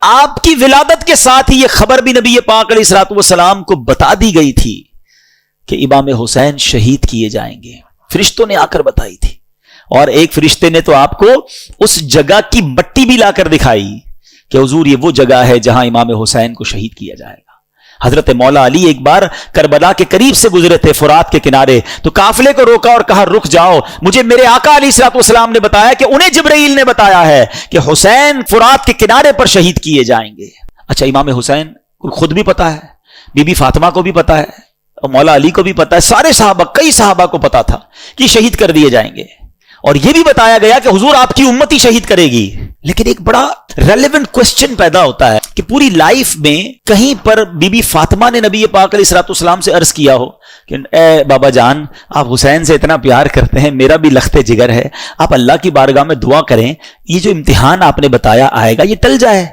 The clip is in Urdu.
آپ کی ولادت کے ساتھ ہی یہ خبر بھی نبی پاک علیہ الصلوۃ والسلام کو بتا دی گئی تھی کہ امام حسین شہید کیے جائیں گے. فرشتوں نے آ کر بتائی تھی, اور ایک فرشتے نے تو آپ کو اس جگہ کی مٹی بھی لا کر دکھائی کہ حضور یہ وہ جگہ ہے جہاں امام حسین کو شہید کیا جائے گا. حضرت مولا علی ایک بار کربلا کے قریب سے گزرے تھے, فرات کے کنارے, تو قافلے کو روکا اور کہا رک جاؤ, مجھے میرے آقا علیہ الصلوۃ والسلام نے بتایا کہ انہیں جبرائیل نے بتایا ہے کہ حسین فرات کے کنارے پر شہید کیے جائیں گے. اچھا, امام حسین کو خود بھی پتا ہے, بی بی فاطمہ کو بھی پتا ہے, اور مولا علی کو بھی پتا ہے, سارے صحابہ, کئی صحابہ کو پتا تھا کہ شہید کر دیے جائیں گے, اور یہ بھی بتایا گیا کہ حضور آپ کی امت ہی شہید کرے گی. لیکن ایک بڑا ریلیونٹ کوسچن پیدا ہوتا ہے کہ پوری لائف میں کہیں پر بی بی فاطمہ نے نبی پاک علیہ الصلوۃ والسلام سے عرض کیا ہو کہ اے بابا جان, آپ حسین سے اتنا پیار کرتے ہیں, میرا بھی لخت جگر ہے, آپ اللہ کی بارگاہ میں دعا کریں, یہ جو امتحان آپ نے بتایا آئے گا یہ ٹل جائے.